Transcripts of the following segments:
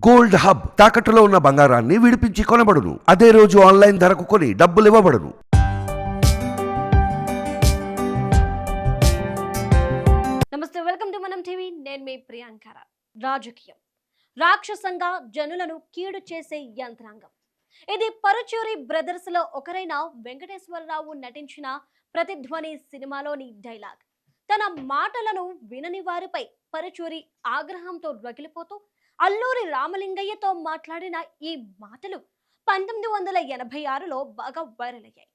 Gold hub తాకట్టులో ఉన్న బంగారాన్ని విడిపించి కొనబడును. అదే రోజు ఆన్లైన్ ధరకు కొని డబ్బులు ఇవ్వబడును. నమస్తే, వెల్కమ్ టు మనం టీవీ. నేను మీ ప్రియాంకర. రాజకీయం రాక్షసంగా జనులను కీడు చేసే యంత్రాంగం. ఇది పరుచూరి బ్రదర్స్ లో ఒకరైన వెంకటేశ్వరరావు నటించిన ప్రతిధ్వని సినిమాలోని డైలాగ్. తన మాటలను వినని వారిపై పరుచూరి ఆగ్రహంతో రగిలిపోతూ అల్లూరి రామలింగయ్యతో మాట్లాడిన ఈ మాటలు 1986లో బాగా వైరల్ అయ్యాయి.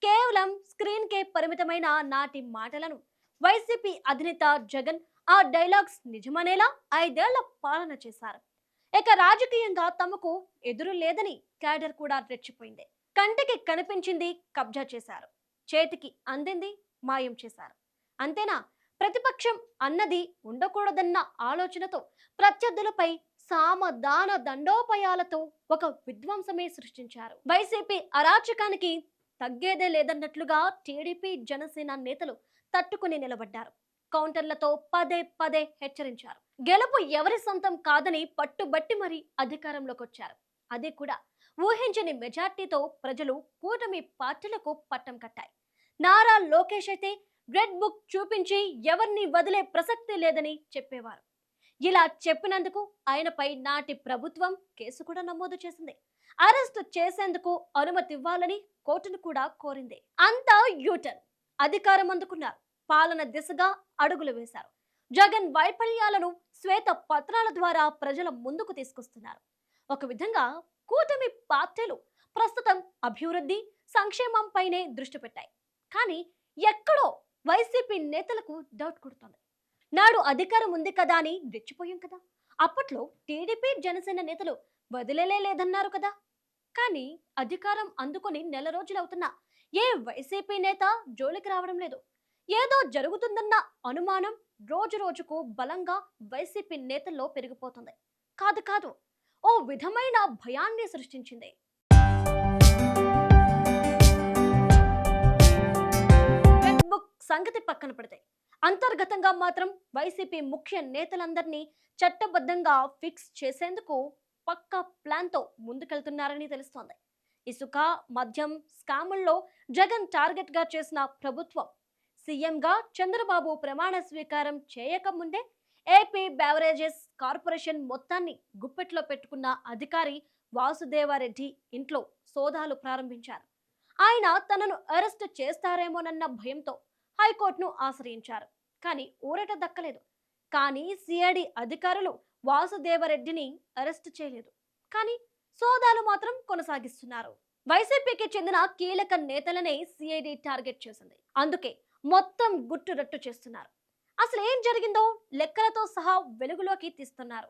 కేవలం స్క్రీన్ కే పరిమితమైన నాటి మాటలను వైసీపీ అధినేత జగన్ ఆ డైలాగ్స్ నిజమనేలా 5 ఏళ్ల పాలన చేశారు. ఇక రాజకీయంగా తమకు ఎదురు లేదని క్యాడర్ కూడా రెచ్చిపోయింది. కంటికి కనిపించింది కబ్జా చేశారు, చేతికి అందింది మాయం చేశారు. అంతేనా, ప్రతిపక్షం అన్నది ఉండకూడదన్న ఆలోచనతో ప్రత్యర్థులపై సామధాన దండోపాయాలతో ఒక విధ్వంసమే సృష్టించారు. వైసీపీ అరాచకానికి తగ్గేదే లేదన్నట్లుగా టీడీపీ జనసేన నేతలు తట్టుకుని నిలబడ్డారు. కౌంటర్లతో పదే పదే హెచ్చరించారు. గెలుపు ఎవరి సొంతం కాదని పట్టుబట్టి మరీ అధికారంలోకి వచ్చారు. అది కూడా ఊహించని మెజార్టీతో ప్రజలు కూటమి పార్టీలకు పట్టం కట్టాయి. నారా లోకేష్ అయితే రెడ్ బుక్ చూపించి ఎవరిని వదిలే ప్రసక్తి లేదని చెప్పేవారు. ఇలా చెప్పినందుకు ఆయనపై నాటి ప్రభుత్వం కేసు కూడా నమోదు చేసింది. అరెస్టు చేసేందుకు అనుమతి ఇవ్వాలని కోర్టును కూడా కోరింది. అంతా యూటర్న్. అధికారం అందుకున్నారు, పాలన దిశగా అడుగులు వేశారు. జగన్ వైఫల్యాలను శ్వేత పత్రాల ద్వారా ప్రజల ముందుకు తీసుకొస్తున్నారు. ఒక విధంగా కూటమి పార్టీలు ప్రస్తుతం అభివృద్ధి సంక్షేమంపైనే దృష్టి పెట్టాయి. కానీ ఎక్కడో వైసీపీ నేతలకు డౌట్ కొడుతోంది. నాడు అధికారం ఉంది కదా అని రెచ్చిపోయాం కదా, అప్పట్లో టీడీపీ జనసేన నేతలు వదిలేలేదన్నారు కదా. కానీ అధికారం అందుకొని నెల రోజులవుతున్నా ఏ వైసీపీ నేత జోలికి రావడం లేదు. ఏదో జరుగుతుందన్న అనుమానం రోజు రోజుకు బలంగా వైసీపీ నేతల్లో పెరిగిపోతుంది. కాదు కాదు, ఓ విధమైన భయాన్ని సృష్టించింది. రెడ్ బుక్ సంగతి పక్కన పెడితే అంతర్గతంగా మాత్రం వైసీపీ ముఖ్య నేతలందరినీ చట్టబద్ధంగా ఫిక్స్ చేసేందుకు పక్కా ప్లాన్తో ముందుకెళ్తున్నారని తెలుస్తోంది. ఇసుక మద్యం స్కాముల్లో జగన్ టార్గెట్ గా చేసిన ప్రభుత్వం సీఎంగా చంద్రబాబు ప్రమాణ స్వీకారం చేయకముందే ఏపీ బెవరేజెస్ కార్పొరేషన్ మొత్తాన్ని గుప్పెట్లో పెట్టుకున్న అధికారి వాసుదేవారెడ్డి ఇంట్లో సోదాలు ప్రారంభించారు. ఆయన తనను అరెస్ట్ చేస్తారేమోనన్న భయంతో హైకోర్టును ఆశ్రయించారు. కానీ ఊరట దక్కలేదు. కానీ సిఐడి అధికారులు వాసుదేవరెడ్డిని అరెస్ట్ చేయలేదు. కానీ సోదాలు మాత్రం కొనసాగిస్తున్నారు. వైసీపీకి చెందిన కీలక నేతలనే సిఐడి టార్గెట్ చేసింది. అందుకే మొత్తం గుట్టు రట్టు చేస్తున్నారు. అసలు ఏం జరిగిందో లెక్కలతో సహా వెలుగులోకి తీస్తున్నారు.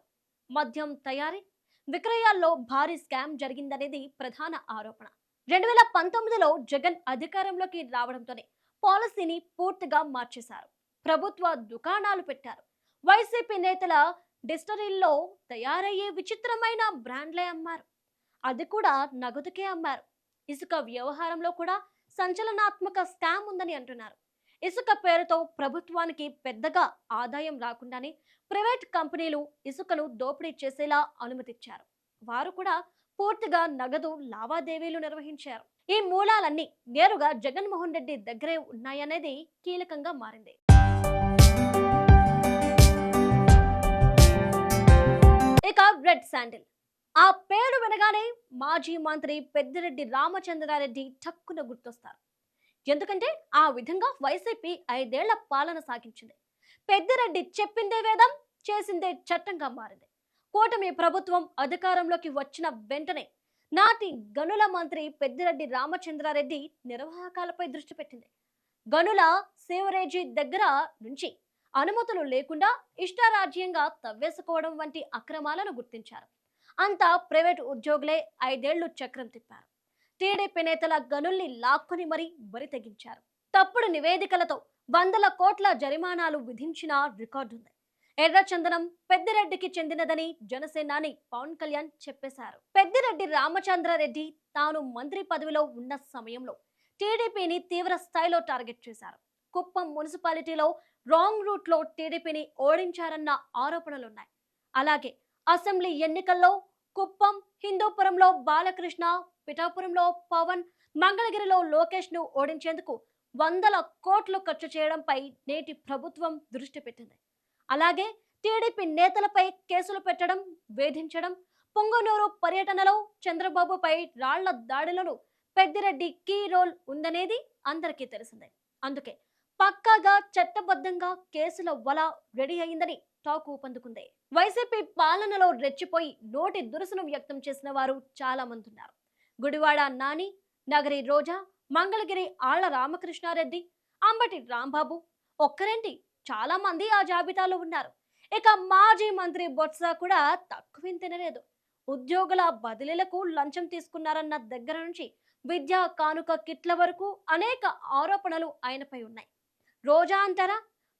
మద్యం తయారీ విక్రయాల్లో భారీ స్కామ్ జరిగిందనేది ప్రధాన ఆరోపణ. 2019లో జగన్ అధికారంలోకి రావడంతోనే పాలసీని పూర్తిగా మార్చేశారు. ప్రభుత్వ దుకాణాలు పెట్టారు. వైసీపీ నేతల డిస్టరీల్లో తయారయ్యే విచిత్రమైన బ్రాండ్లే అమ్మారు. అది కూడా నగదుకే అమ్మారు. ఇసుక వ్యవహారంలో కూడా సంచలనాత్మక స్కామ్ ఉందని అంటున్నారు. ఇసుక పేరుతో ప్రభుత్వానికి పెద్దగా ఆదాయం రాకుండానే ప్రైవేట్ కంపెనీలు ఇసుకను దోపిడీ చేసేలా అనుమతిచ్చారు. వారు కూడా పూర్తిగా నగదు లావాదేవీలు నిర్వహించారు. ఈ మూలాలన్నీ నేరుగా జగన్మోహన్ రెడ్డి దగ్గరే ఉన్నాయనేది కీలకంగా మారింది. ఇక రెడ్ శాండిల్ ఆ పేరు వినగానే మాజీ మంత్రి పెద్దిరెడ్డి రామచంద్రారెడ్డి టక్కున గుర్తొస్తారు. ఎందుకంటే ఆ విధంగా వైసీపీ 5 ఏళ్ల పాలన సాగించింది. పెద్దిరెడ్డి చెప్పిందే వేదం, చేసిందే చట్టంగా మారింది. కూటమి ప్రభుత్వం అధికారంలోకి వచ్చిన వెంటనే నాటి గనుల మంత్రి పెద్దిరెడ్డి రామచంద్రారెడ్డి నిర్వాహకాలపై దృష్టి పెట్టింది. గనుల సేవరేజీ దగ్గర నుంచి అనుమతులు లేకుండా ఇష్టారాజ్యంగా తవ్వేసుకోవడం వంటి అక్రమాలను గుర్తించారు. అంతా ప్రైవేటు ఉద్యోగులే 5 ఏళ్లు చక్రం తిప్పారు. టీడీపీ నేతల గనుల్ని లాక్కొని మరీ బరి తెగించారు. తప్పుడు నివేదికలతో 100 కోట్ల జరిమానాలు విధించిన రికార్డుంది. ఎర్రచందనం పెద్దిరెడ్డికి చెందినదని జనసేనాని పవన్ కళ్యాణ్ చెప్పేశారు. పెద్దిరెడ్డి రామచంద్రారెడ్డి తాను మంత్రి పదవిలో ఉన్న సమయంలో టీడీపీని తీవ్ర స్థాయిలో టార్గెట్ చేశారు. కుప్పం మున్సిపాలిటీలో రాంగ్ రూట్ లో టీడీపీని ఓడించారన్న ఆరోపణలున్నాయి. అలాగే అసెంబ్లీ ఎన్నికల్లో కుప్పం, హిందూపురంలో బాలకృష్ణ, పిఠాపురంలో పవన్, మంగళగిరిలో లోకేష్ ను ఓడించేందుకు వందల కోట్లు ఖర్చు చేయడంపై నేటి ప్రభుత్వం దృష్టి పెట్టింది. అలాగే టీడీపీ నేతలపై కేసులు పెట్టడం, వేధించడం, పొంగనూరు పర్యటనలో చంద్రబాబుపై రాళ్ల దాడులను పెద్దిరెడ్డి కీ రోల్ ఉందనేది అందరికీ తెలిసిందే. అందుకే పక్కాగా చట్టబద్ధంగా కేసుల వల రెడీ అయిందని టాక్ ఊపందుకుంది. వైసీపీ పాలనలో రెచ్చిపోయి నోటి దురుసును వ్యక్తం చేసిన వారు చాలా మంది ఉన్నారు. గుడివాడ నాని, నగరి రోజా, మంగళగిరి ఆళ్ల రామకృష్ణారెడ్డి, అంబటి రాంబాబు ఒక్కరేంటి, చాలా మంది ఆ జాబితాలో ఉన్నారు. ఇక మాజీ మంత్రి బొత్స కూడా తక్కువ తినలేదు. ఉద్యోగుల బదిలీలకు లంచం తీసుకున్నారన్న దగ్గర నుంచి విద్యా కానుక కిట్ల వరకు అనేక ఆరోపణలు ఆయనపై ఉన్నాయి. రోజా అంటారా,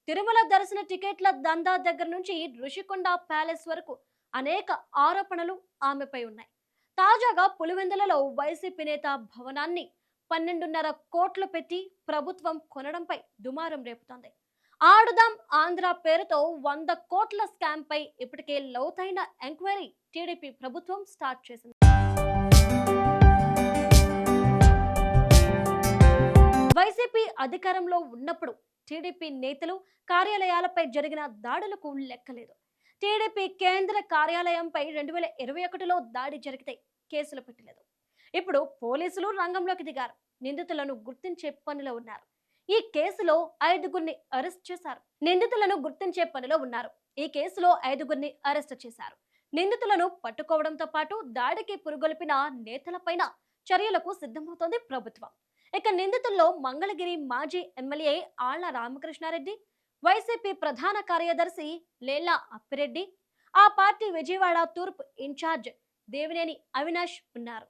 తిరుమల దర్శన టికెట్ల దందా దగ్గర నుంచి ఋషికొండ ప్యాలెస్ వరకు అనేక ఆరోపణలు ఆమెపై ఉన్నాయి. తాజాగా పులివెందులలో వైసీపీ నేత భవనాన్ని 12.5 కోట్లు పెట్టి ప్రభుత్వం కొనడంపై దుమారం రేపుతోంది. ఆడుదాం ఆంధ్ర పేరుతో 100 కోట్ల స్కామ్ పై ఇప్పటికే లోతైన ఎంక్వైరీ టీడీపీ ప్రభుత్వం స్టార్ట్ చేసింది. వైసీపీ అధికారంలో ఉన్నప్పుడు టీడీపీ నేతలు కార్యాలయాలపై జరిగిన దాడులకు లెక్కలేదు. టీడీపీ కేంద్ర కార్యాలయంపై 2021లో దాడి జరిగితే కేసులు పెట్టలేదు. ఇప్పుడు పోలీసులు రంగంలోకి దిగారు. నిందితులను గుర్తించే పనిలో ఉన్నారు. ఈ కేసులో 5గురిని అరెస్ట్ చేశారు. నిందితులను పట్టుకోవడంతో పాటు దాడికి పురుగొల్పిన నేతలపైన చర్యలకు సిద్ధమవుతోంది ప్రభుత్వం. ఇక నిందితుల్లో మంగళగిరి మాజీ ఎమ్మెల్యే ఆళ్ల రామకృష్ణారెడ్డి, వైసీపీ ప్రధాన కార్యదర్శి లేలా అప్పిరెడ్డి, ఆ పార్టీ విజయవాడ తూర్పు ఇన్ఛార్జ్ దేవినేని అవినాష్ ఉన్నారు.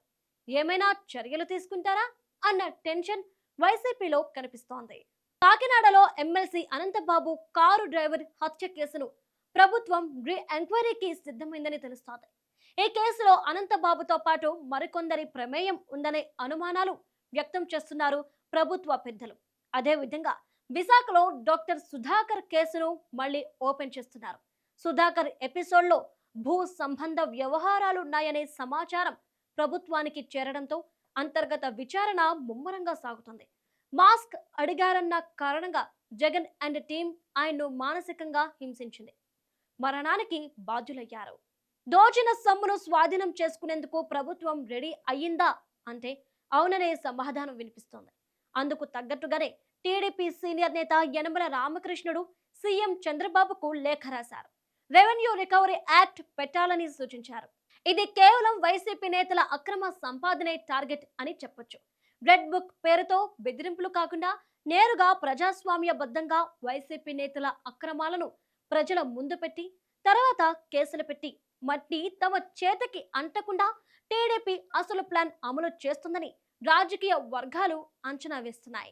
ఏమైనా చర్యలు తీసుకుంటారా అన్న టెన్షన్ వైసీపీలో కనిపిస్తోంది. కాకినాడలో ఎమ్మెల్సీ అనంతబాబు కారు డ్రైవర్ హత్య కేసును ప్రభుత్వం రీ ఎంక్వైరీకి సిద్ధమైందని తెలుస్తోంది. ఈ కేసులో అనంతబాబుతో పాటు మరికొందరి ప్రమేయం ఉందనే అనుమానాలు వ్యక్తం చేస్తున్నారు ప్రభుత్వ పెద్దలు. అదేవిధంగా విశాఖలో డాక్టర్ సుధాకర్ కేసును మళ్లీ ఓపెన్ చేస్తున్నారు. సుధాకర్ ఎపిసోడ్లో భూ సంబంధ వ్యవహారాలున్నాయనే సమాచారం ప్రభుత్వానికి చేరడంతో అంతర్గత విచారణ ముమ్మరంగా సాగుతుంది. మాస్క్ అడిగారన్న కారణంగా జగన్ అండ్ టీం ఆయన్ను మానసికంగా హింసించింది. మరణానికి బాధ్యులయ్యారు. దోచిన సొమ్మును స్వాధీనం చేసుకునేందుకు ప్రభుత్వం రెడీ అయ్యిందా అంటే అవుననే సమాధానం వినిపిస్తోంది. అందుకు తగ్గట్టుగానే టీడీపీ సీనియర్ నేత యనమల రామకృష్ణుడు సీఎం చంద్రబాబుకు లేఖ రాశారు. రెవెన్యూ రికవరీ యాక్ట్ పెట్టాలని సూచించారు. ఇది కేవలం వైసీపీ నేతల అక్రమ సంపాదనే టార్గెట్ అని చెప్పొచ్చు. రెడ్ బుక్ పేరుతో బెదిరింపులు కాకుండా నేరుగా ప్రజాస్వామ్యబద్ధంగా వైసీపీ నేతల అక్రమాలను ప్రజల ముందు పెట్టి తర్వాత కేసులు పెట్టి మట్టి తమ చేతికి అంటకుండా టీడీపీ అసలు ప్లాన్ అమలు చేస్తుందని రాజకీయ వర్గాలు అంచనా వేస్తున్నాయి.